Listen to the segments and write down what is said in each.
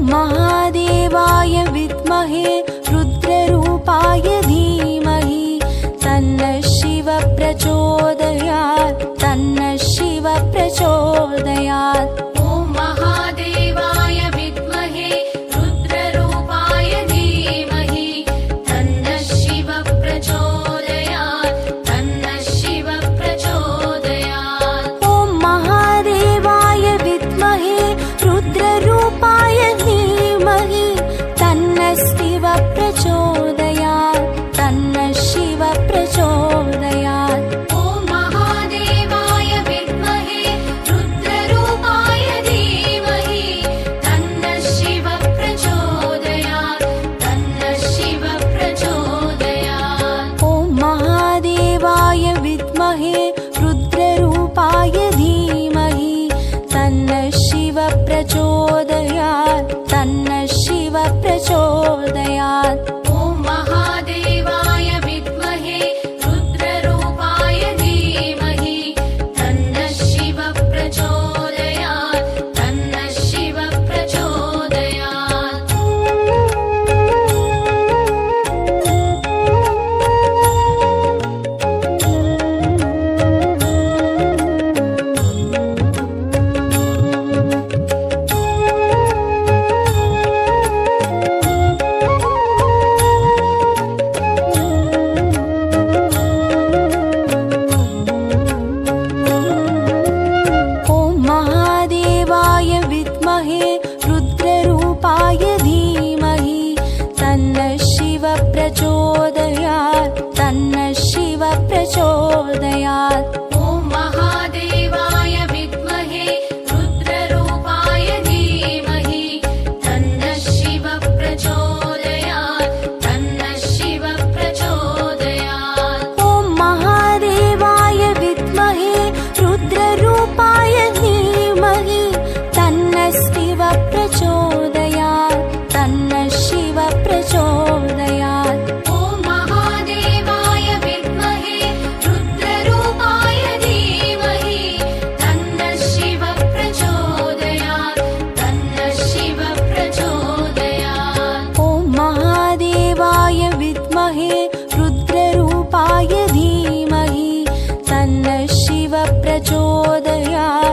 महादेवाय विद्महे रुद्ररूपाय धीमहि तन्नः शिवः प्रचोदयात् तन्नः शिवः प्रचोदयात्। ॐ महादेवाय विद्महे रुद्ररूपाय धीमहि तन्नः शिवः प्रचोदयात् तन्नः शिवः प्रचोदयात्। ॐ महादेवाय विद्महे रुद्ररूपाय धीमहि तन्नः शिवः प्रचोदयात् तन्नः शिवः प्रचोदयात्। ॐ महादेवाय विद्महे रुद्ररूपाय धीमहि तन्नः शिवः प्रचोदयात् तन्नः शिवः प्रचोदयात्। ॐ महादेवाय विद्महे रुद्ररूपाय धीमहि तन्नः शिवः प्रचोदयात् तन्नः शिवः प्रचोदयात्। ॐ महादेवाय विद्महे रुद्ररूपाय धीमहि तन्नः शिवः प्रचोदयात् तन्नः शिवः प्रचोदयात्। ॐ महादेवाय विद्महे रुद्ररूपाय धीमहि तन्नः शिवः प्रचोदयात् तन्नः शिवः प्रचोदयात्। ॐ महादेवाय विद्महे रुद्ररूपाय धीमहि तन्नः शिवः प्रचोदयात् तन्नः शिवः प्रचोदयात्। ॐ महादेवाय विद्महे रुद्ररूपाय धीमहि तन्नः शिवः प्रचोदयात् तन्नः शिवः प्रचोदयात्। ॐ महादेवाय विद्महे रुद्ररूपाय धीमहि तन्नः शिवः प्रचोदयात् तन्नः शिवः प्रचोदयात्। ॐ महादेवाय विद्महे रुद्ररूपाय धीमहि तन्नः शिवः प्रचोदयात्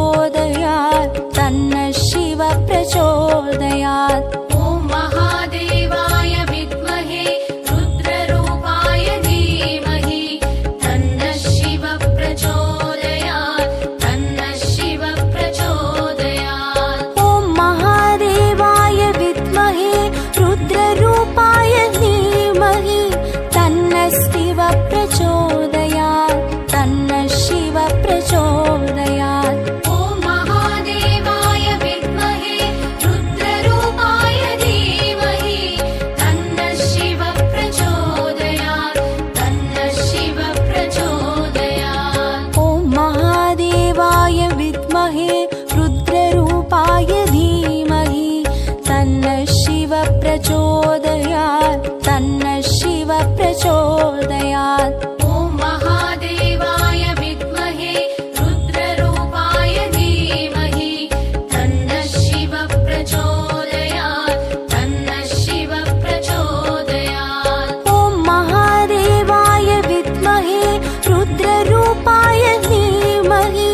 प्रचोदयात् तन्नः शिव प्रचोदयात् ॐ महादेवाय विद्महे रुद्ररूपाय धीमहि तन्नः शिव प्रचोदयात् तन्नः शिव प्रचोदयात् ॐ महादेवाय विद्महे रुद्ररूपाय धीमहि तन्नः शिव प्रचोदयात् तन्नः शिव प्रचोदयात् ॐ महादेवाय विद्महे रुद्ररूपाय धीमहि तन्नः शिव प्रचोदयात् तन्नः शिव प्रचोदयात् ॐ महादेवाय विद्महे रुद्ररूपाय धीमहि तन्नः शिव प्रचोदयात् तन्नः शिव प्रचोदयात् ॐ महादेवाय विद्महे रुद्ररूपाय धीमहि तन्नः शिव प्रचोदयात् तन्नः शिव प्रचोदयात् ॐ महादेवाय विद्महे रुद्ररूपाय धीमहि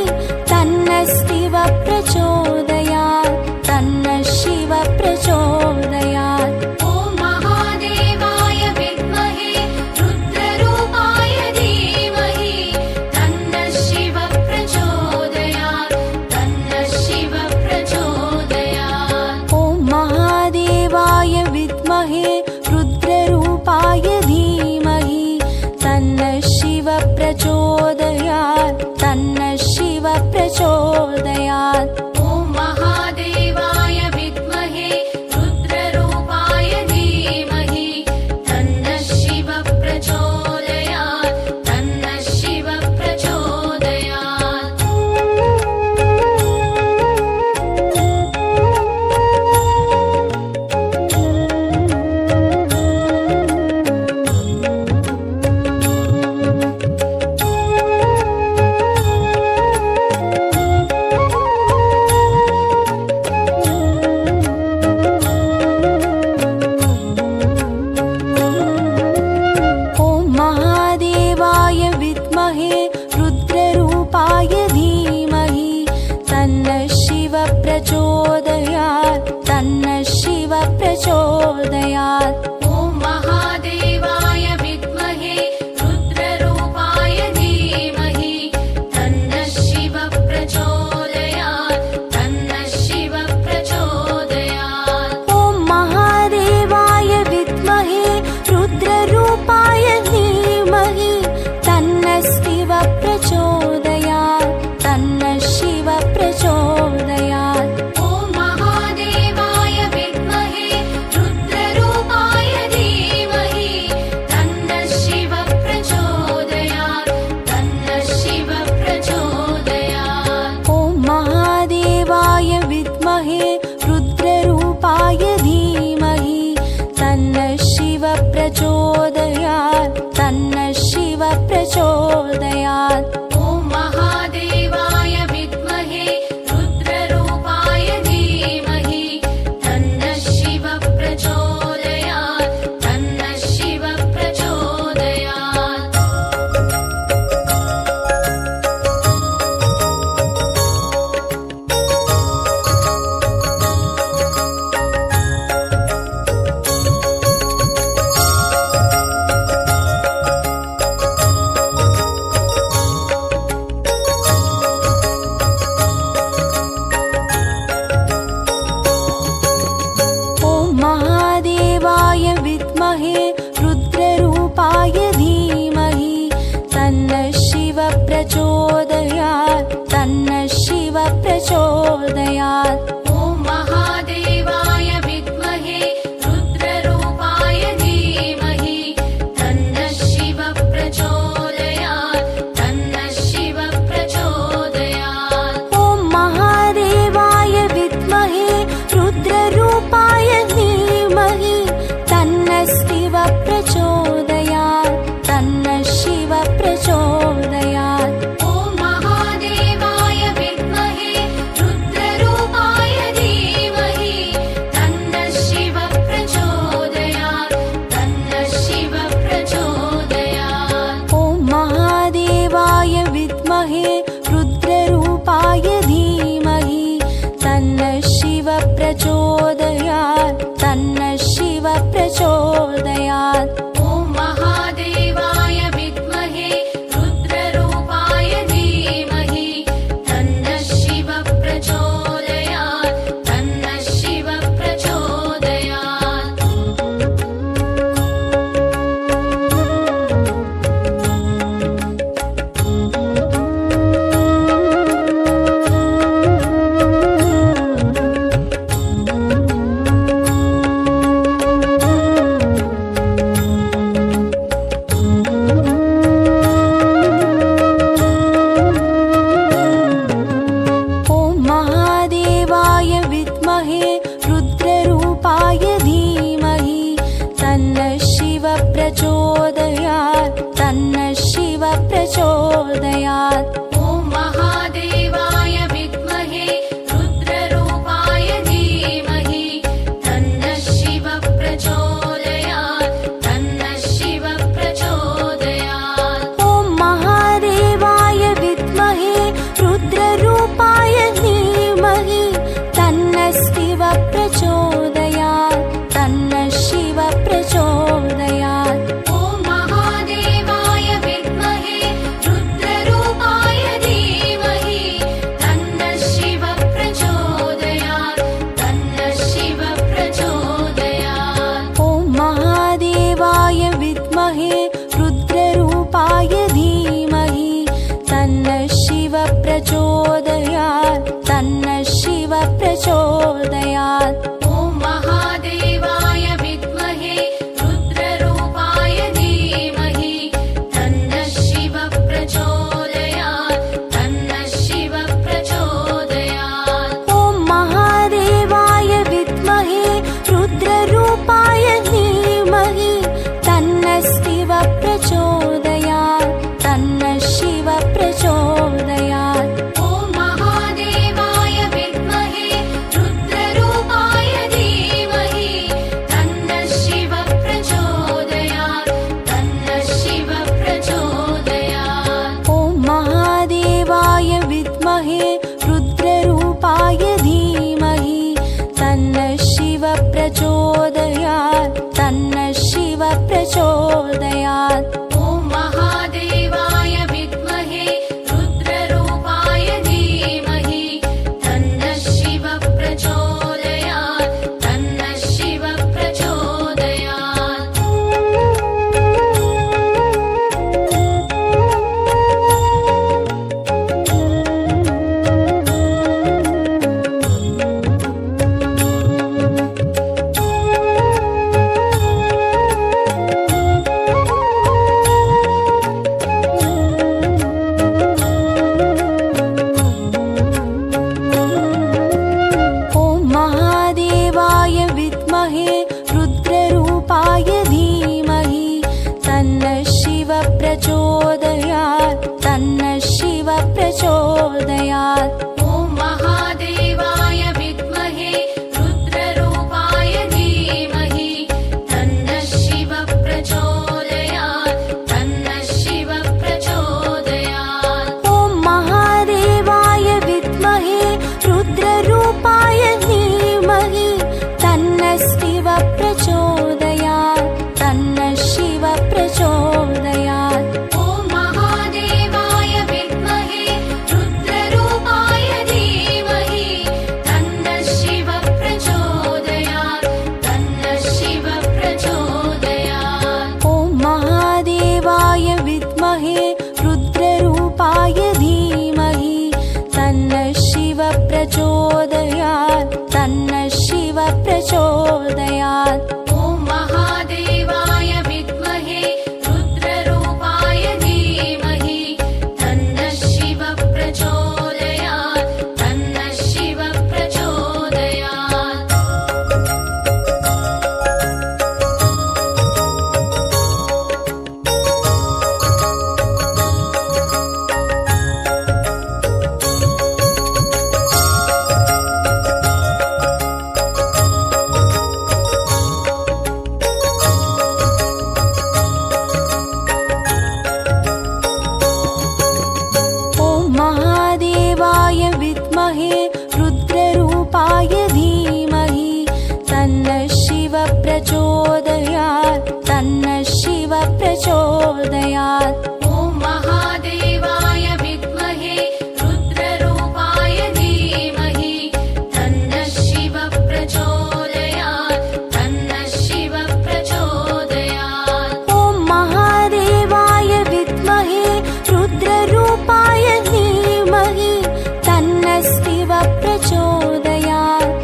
तन्नः शिव प्रचोदयात् तन्नः शिव प्रचोदयात् ॐ महादेवाय विद्महे रुद्ररूपाय धीमहि तन्नः शिव प्रचोदयात् तन्नः शिव प्रचोदयात् ॐ महादेवाय विद्महे रुद्ररूपाय धीमहि तन्नः शिव प्रचोदयात् तन्नः शिव प्रचोदयात् ॐ महादेवाय विद्महे रुद्ररूपाय धीमहि तन्नः शिव प्रचोदयात् तन्नः शिव प्रचोदयात् ॐ महादेवाय विद्महे रुद्ररूपाय धीमहि तन्नः शिव प्रचोदयात् तन्नः शिव प्रचोदयात् ॐ महादेवाय विद्महे रुद्ररूपाय धीमहि तन्नः शिव प्रचोदयात् तन्नः शिव प्रचोदयात् ॐ महादेवाय विद्महे रुद्ररूपाय धीमहि तन्नः शिव प्रचोदयात् तन्नः शिव प्रचोदयात् ॐ महादेवाय विद्महे रुद्ररूपाय प्रचोदयात्। ॐ महादेवाय विद्महे रुद्ररूपाय धीमहि तन्नः शिवः प्रचोदयात् तन्नः शिवः प्रचोदयात्। ॐ महादेवाय विद्महे रुद्ररूपाय धीमहि तन्नः शिवः प्रचोदयात् तन्नः शिवः प्रचोदयात्। ॐ महादेवाय विद्महे रुद्ररूपाय धीमहि तन्नः शिवः प्रचोदयात् तन्नः शिवः प्रचोदयात्। ॐ महादेवाय विद्महे रुद्ररूपाय धीमहि तन्नः शिवः प्रचोदयात् तन्नः शिवः प्रचोदयात्। ॐ महादेवाय विद्महे रुद्ररूपाय धीमहि तन्नः शिवः प्रचोदयात् तन्नः शिवः प्रचोदयात्। ॐ महादेवाय विद्महे रुद्ररूपाय धीमहि तन्नः शिवः प्रचोदयात् तन्नः शिवः प्रचोदयात्। ॐ महादेवाय विद्महे रुद्ररूपाय धीमहि तन्नः शिवः प्रचोदयात् तन्नः शिवः प्रचोदयात्। ॐ महादेवाय विद्महे रुद्ररूपाय धीमहि तन्नः शिवः प्रचोदयात् तन्नः शिवः प्रचोदयात्। ॐ महादेवाय विद्महे रुद्ररूपाय धीमहि तन्नः शिवः प्रचोदयात् तन्नः शिवः प्रचोदयात्। ॐ महादेवाय विद्महे रुद्ररूपाय धीमहि तन्नः शिवः प्रचोदयात् तन्नः शिवः प्रचोदयात्। ॐ महादेवाय विद्महे रुद्ररूपाय धीमहि तन्नः शिवः प्रचोदयात् तन्नः शिवः प्रचोदयात्। ॐ महादेवाय विद्महे रुद्ररूपाय धीमहि तन्नः शिवः प्रचोदयात् तन्नः शिवः प्रचोदयात्। ॐ महादेवाय विद्महे रुद्ररूपाय धीमहि तन्नः शिवः प्रचोदयात् तन्नः शिवः प्रचोदयात्। ॐ महादेवाय विद्महे रुद्ररूपाय धीमहि तन्नः शिवः प्रचोदयात्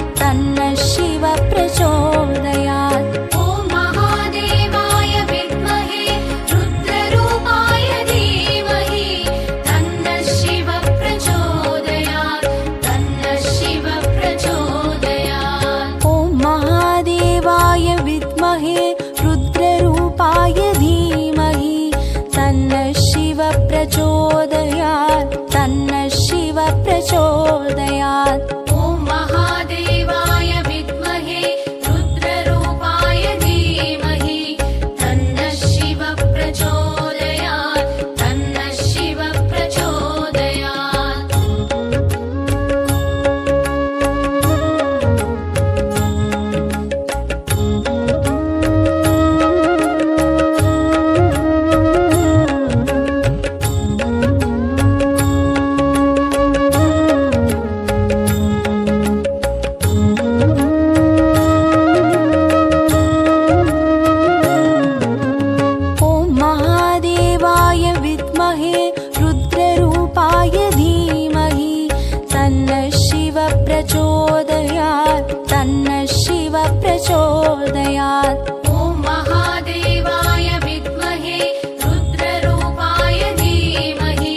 प्रचोदयात् तन्नः शिव प्रचोदयात् ॐ महादेवाय विद्महे रुद्ररूपाय धीमहि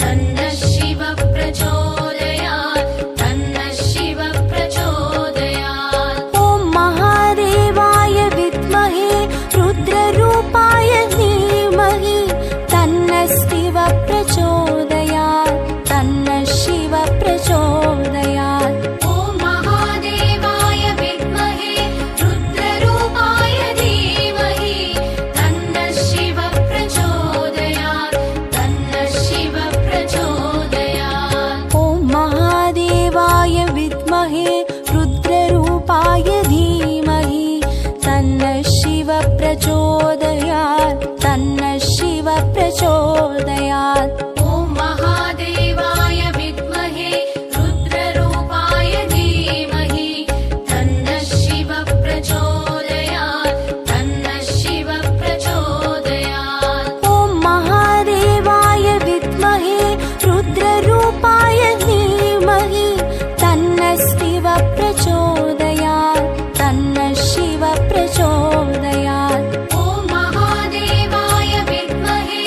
तन्नः शिव प्रचोदयात् तन्नः शिव प्रचोदयात् ॐ महादेवाय विद्महे रुद्ररूपाय धीमहि तन्नः शिव प्रचोदयात् तन्नः शिव प्रचोदयात् ॐ महादेवाय विद्महे रुद्ररूपाय धीमहि तन्नः शिव प्रचोदयात् तन्नः शिव प्रचोदयात् ॐ महादेवाय विद्महे रुद्ररूपाय धीमहि तन्नः शिव प्रचोदयात् तन्नः शिव प्रचोदयात् ॐ महादेवाय विद्महे रुद्ररूपाय धीमहि तन्नः शिव प्रचोदयात् तन्नः शिव प्रचोदयात् ॐ महादेवाय विद्महे रुद्ररूपाय धीमहि तन्नः शिव प्रचोदयात् तन्नः शिव प्रचोदयात् ॐ महादेवाय विद्महे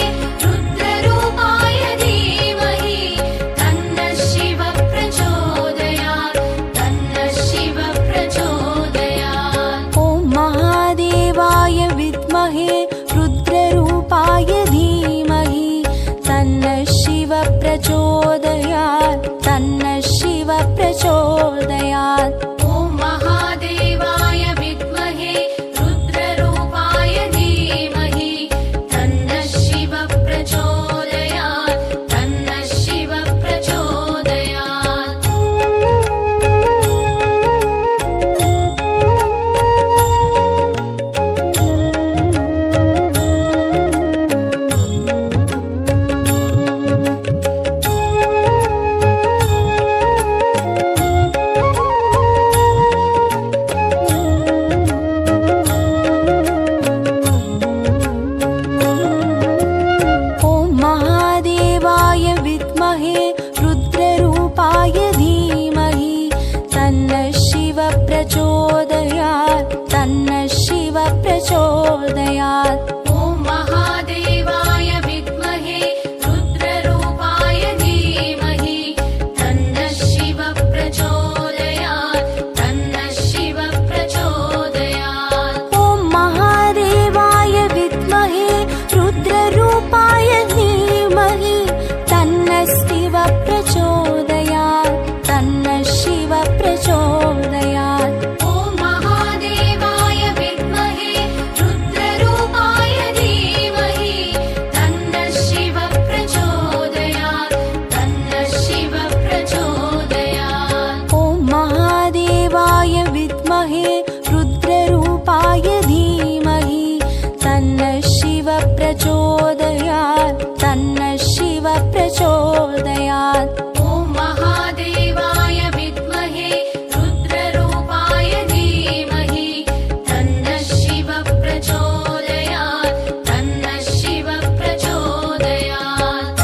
रुद्ररूपाय धीमहि तन्नः शिव प्रचोदयात् तन्नः शिव प्रचोदयात् ॐ महादेवाय विद्महे रुद्ररूपाय धीमहि तन्नः शिव प्रचोदयात् तन्नः शिव प्रचोदयात् ॐ महादेवाय विद्महे रुद्ररूपाय धीमहि तन्नः शिव प्रचोदयात् तन्नः शिव प्रचोदयात् ॐ महादेवाय विद्महे रुद्ररूपाय धीमहि तन्नः शिव प्रचोदयात् तन्नः शिव प्रचोदयात् ॐ महादेवाय विद्महे रुद्ररूपाय धीमहि तन्नः शिव प्रचोदयात् तन्नः शिव प्रचोदयात् ॐ महादेवाय विद्महे रुद्ररूपाय धीमहि तन्नः शिव प्रचोदयात् तन्नः शिव प्रचोदयात् ॐ महादेवाय विद्महे रुद्ररूपाय धीमहि तन्नः शिव प्रचोदयात् तन्नः शिव प्रचोदयात् ॐ महादेवाय विद्महे रुद्ररूपाय धीमहि तन्नः शिव प्रचोदयात् तन्नः शिव प्रचोदयात् ॐ महादेवाय विद्महे रुद्ररूपाय धीमहि तन्नः शिव प्रचोदयात् तन्नः शिव प्रचोदयात्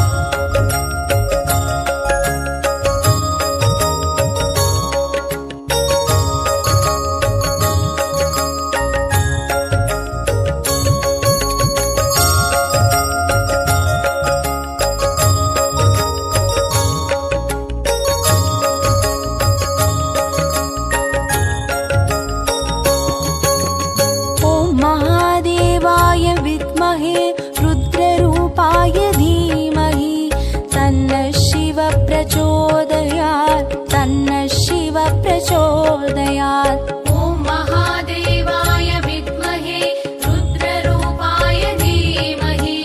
ॐ महादेवाय विद्महे रुद्ररूपाय धीमहि तन्नः शिव प्रचोदयात् तन्नः शिव प्रचोदयात् ॐ महादेवाय विद्महे रुद्ररूपाय धीमहि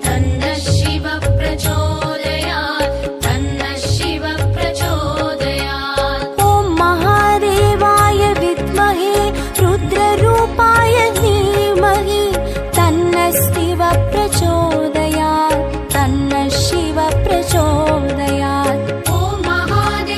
तन्नः शिव प्रचोदयात् तन्नः शिव प्रचोदयात् ॐ महादेवाय विद्महे रुद्ररूपाय धीमहि तन्नः शिव प्रचोदयात् तन्नः शिव प्रचोदयात् ॐ महादेवाय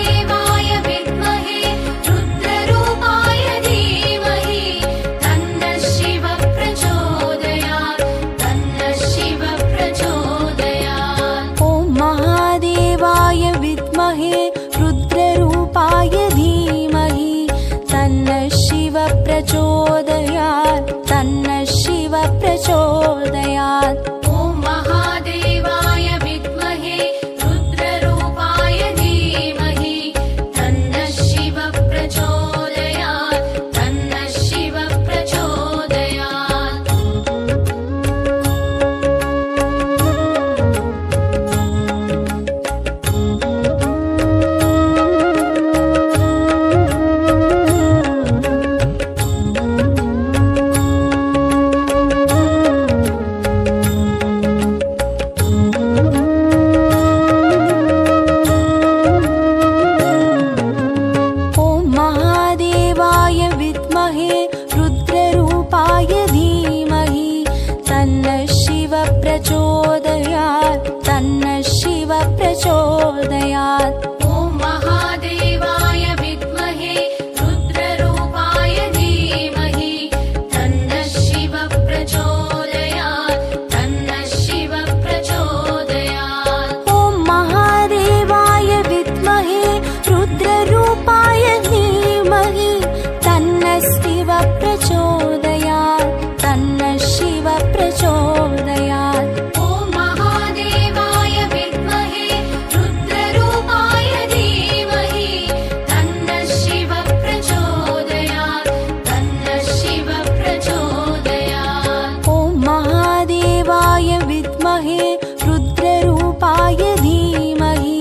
प्रचोदयात् तन्नः शिव प्रचोदयात् ॐ महादेवाय विद्महे रुद्ररूपाय धीमहि तन्नः शिव प्रचोदयात् तन्नः शिव प्रचोदयात् ॐ महादेवाय विद्महे रुद्ररूपाय धीमहि तन्नः शिव प्रचोदयात् तन्नः शिव प्रचोदयात् ॐ महादेवाय विद्महे रुद्ररूपाय धीमहि तन्नः शिव प्रचोदयात् तन्नः शिव प्रचोदयात् ॐ महादेवाय विद्महे रुद्ररूपाय धीमहि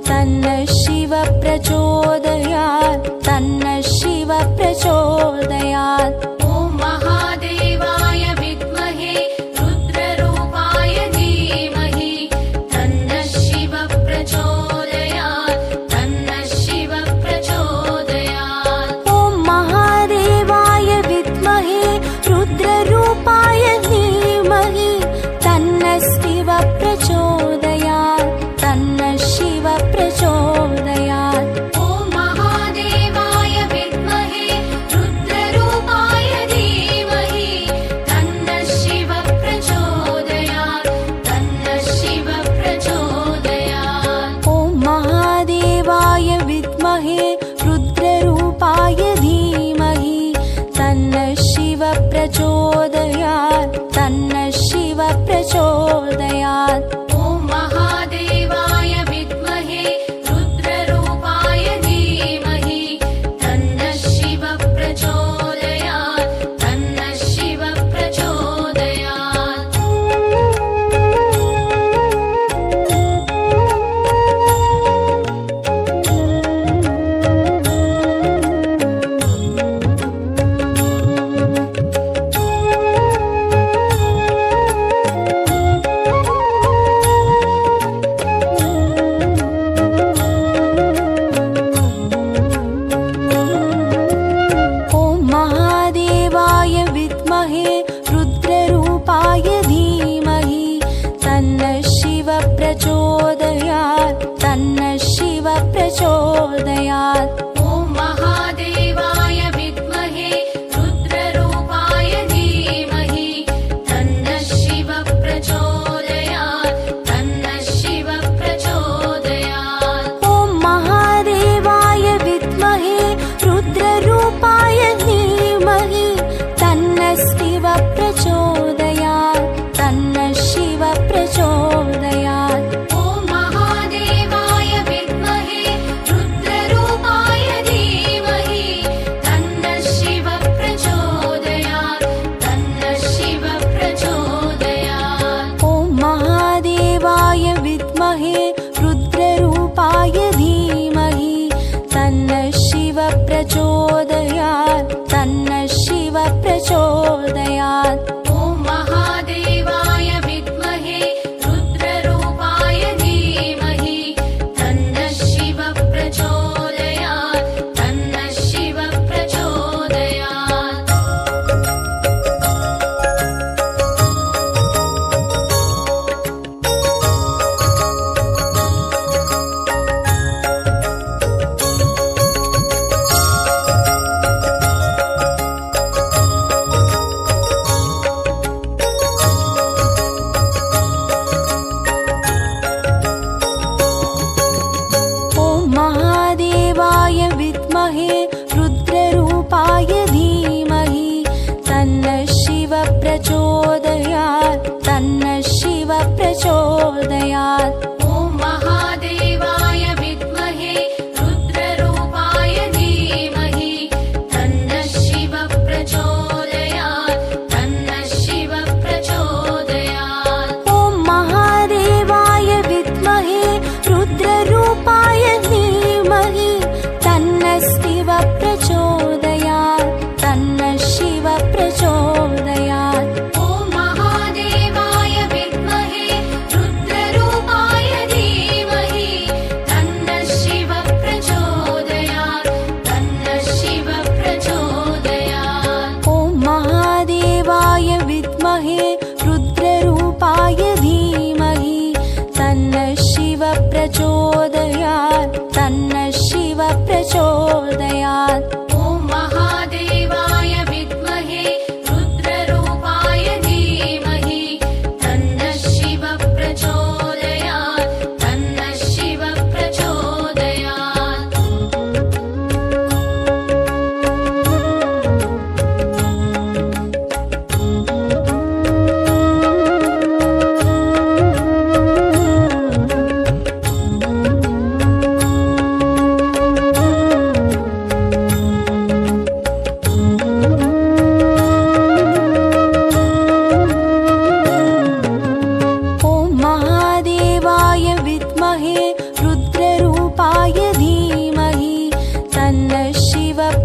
तन्नः शिव प्रचोदयात् तन्नः शिव प्रचोदयात् ॐ महादेवाय विद्महे रुद्ररूपाय धीमहि तन्नः शिव प्रचोदयात् तन्नः शिव प्रचोदयात् ॐ महादेवाय विद्महे रुद्ररूपाय धीमहि तन्नः शिव प्रचोदयात् तन्नः शिव प्रचोदयात् ॐ महादेवाय विद्महे रुद्ररूपाय धीमहि तन्नः शिव प्रचोदयात् तन्नः शिव प्रचोदयात् ॐ महादेवाय विद्महे रुद्ररूपाय धीमहि तन्नः शिव प्रचोदयात् तन्नः शिव प्रचोदयात् ॐ महादेवाय विद्महे रुद्ररूपाय धीमहि तन्नः शिव प्रचोदयात् तन्नः शिव प्रचोदयात्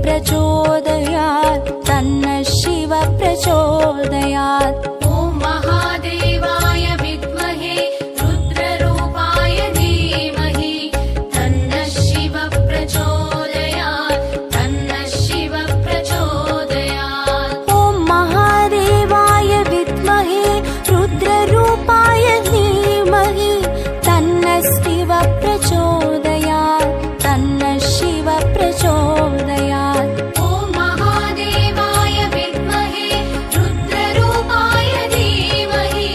प्रचोदयात् तन्नः शिवः प्रचोदयात्। ॐ महादेवाय विद्महे रुद्ररूपाय धीमहि तन्नः शिवः प्रचोदयात् तन्नः शिवः प्रचोदयात्। ॐ महादेवाय विद्महे रुद्ररूपाय धीमहि तन्नः शिवः प्रचोदयात् तन्नः शिवः प्रचोदयात्। ॐ महादेवाय विद्महे रुद्ररूपाय धीमहि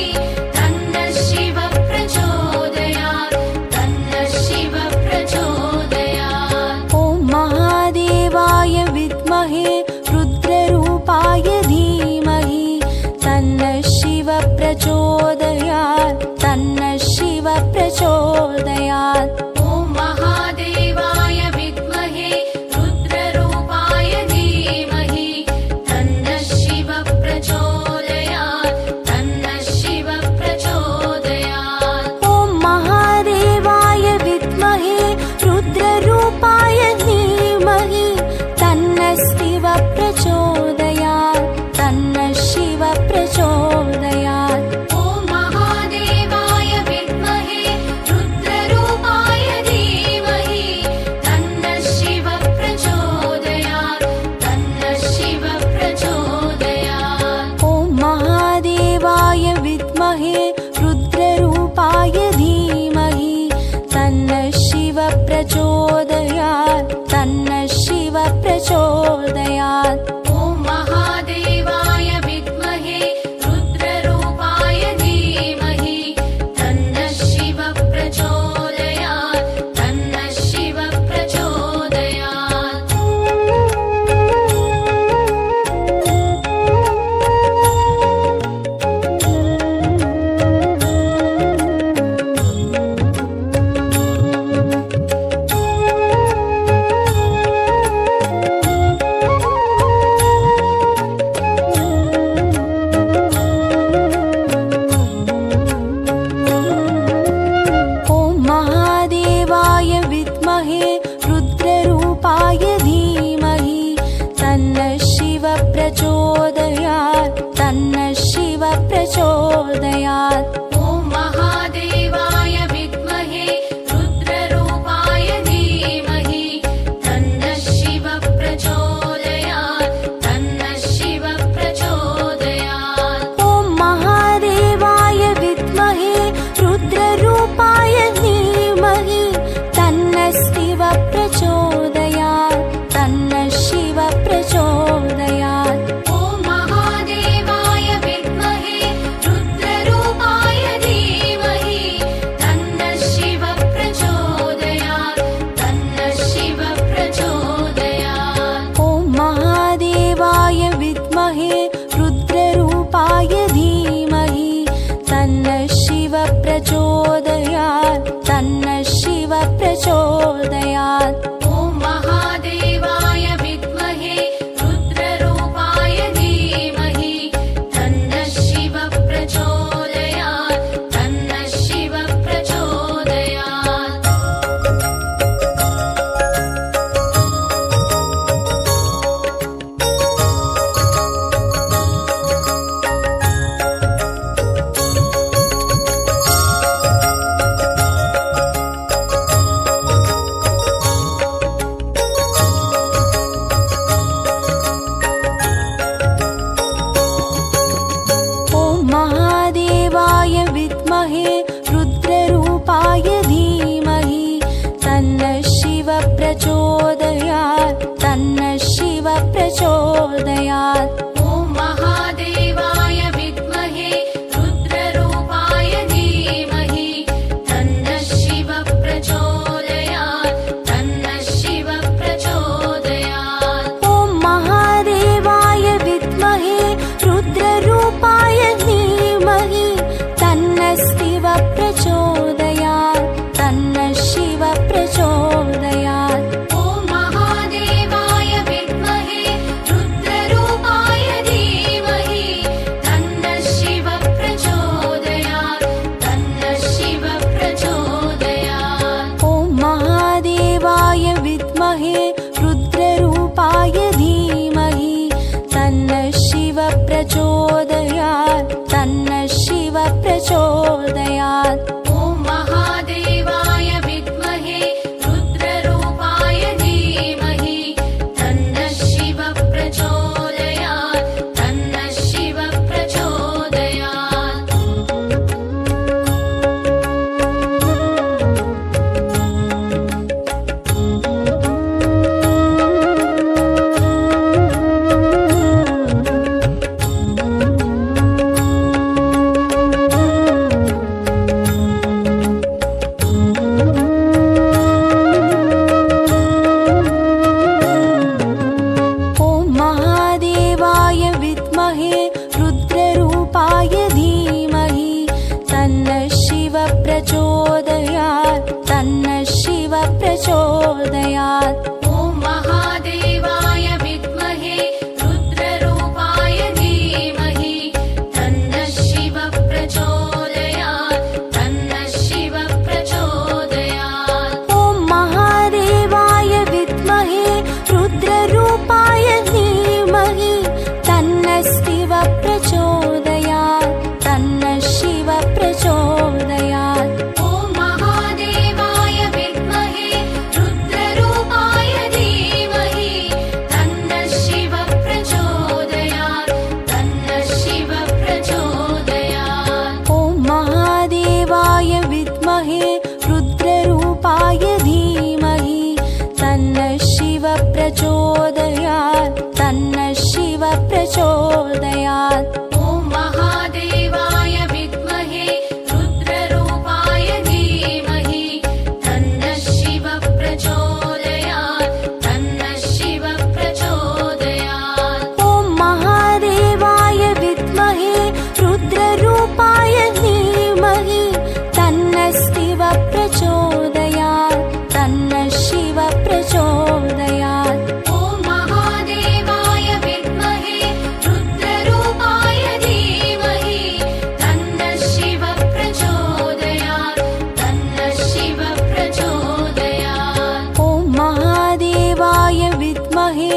तन्नः शिवः प्रचोदयात् तन्नः शिवः प्रचोदयात्। ॐ महादेवाय विद्महे रुद्ररूपाय धीमहि तन्नः शिवः प्रचोदयात् तन्नः शिवः प्रचोदयात्। ॐ महादेवाय विद्महे रुद्ररूपाय धीमहि तन्नः शिवः प्रचोदयात् तन्नः शिवः प्रचोदयात्। ॐ महादेवाय विद्महे रुद्ररूपाय धीमहि तन्नः शिवः प्रचोदयात् तन्नः शिवः प्रचोदयात्। ॐ महादेवाय विद्महे रुद्ररूपाय धीमहि तन्नः शिवः प्रचोदयात् तन्नः शिवः प्रचोदयात्। ॐ महादेवाय विद्महे रुद्ररूपाय धीमहि तन्नः शिवः प्रचोदयात् तन्नः शिवः प्रचोदयात्। ॐ महादेवाय विद्महे रुद्ररूपाय धीमहि तन्नः शिवः प्रचोदयात् तन्नः शिवः प्रचोदयात्। ॐ महादेवाय विद्महे रुद्ररूपाय धीमहि तन्नः शिवः प्रचोदयात् तन्नः शिवः प्रचोदयात्। ॐ महादेवाय विद्महे रुद्ररूपाय धीमहि तन्नः शिवः प्रचोदयात् तन्नः शिवः प्रचोदयात्। ॐ महादेवाय विद्महे रुद्ररूपाय धीमहि तन्नः शिवः प्रचोदयात् तन्नः शिवः प्रचोदयात्। ॐ महादेवाय विद्महे रुद्ररूपाय धीमहि तन्नः शिवः प्रचोदयात् तन्नः शिवः प्रचोदयात्। ॐ महादेवाय विद्महे रुद्ररूपाय धीमहि तन्नः शिवः प्रचोदयात् तन्नः शिवः प्रचोदयात्। ॐ महादेवाय विद्महे रुद्ररूपाय धीमहि तन्नः शिवः प्रचोदयात् तन्नः शिवः प्रचोदयात्। ॐ महादेवाय विद्महे रुद्ररूपाय धीमहि तन्नः शिवः प्रचोदयात् तन्नः शिवः प्रचोदयात्। ॐ महादेवाय विद्महे रुद्ररूपाय धीमहि तन्नः शिवः प्रचोदयात् तन्नः शिवः प्रचोदयात्। ॐ महादेवाय विद्महे रुद्ररूपाय धीमहि तन्नः शिवः प्रचोदयात् तन्नः शिवः प्रचोदयात्। ॐ महादेवाय विद्महे रुद्ररूपाय प्रचोदयात् तन्नः शिव प्रचोदयात् ॐ महादेवाय विद्महे रुद्ररूपाय धीमहि तन्नः शिव प्रचोदयात् तन्नः शिव प्रचोदयात् ॐ महादेवाय विद्महे रुद्ररूपाय धीमहि तन्नः शिव प्रचोदयात् तन्नः शिव प्रचोदयात् ॐ महादेवाय विद्महे रुद्ररूपाय धीमहि तन्नः शिव प्रचोदयात् तन्नः शिव प्रचोदयात् ॐ महादेवाय विद्महे रुद्ररूपाय धीमहि तन्नः शिव प्रचोदयात् तन्नः शिव प्रचोदयात् ॐ महादेवाय विद्महे रुद्ररूपाय धीमहि तन्नः शिव प्रचोदयात् तन्नः शिव प्रचोदयात् ॐ महादेवाय विद्महे रुद्ररूपाय धीमहि तन्नः शिव प्रचोदयात् तन्नः शिव प्रचोदयात् ॐ महादेवाय विद्महे रुद्ररूपाय धीमहि तन्नः शिव प्रचोदयात् तन्नः शिव प्रचोदयात् ॐ महादेवाय विद्महे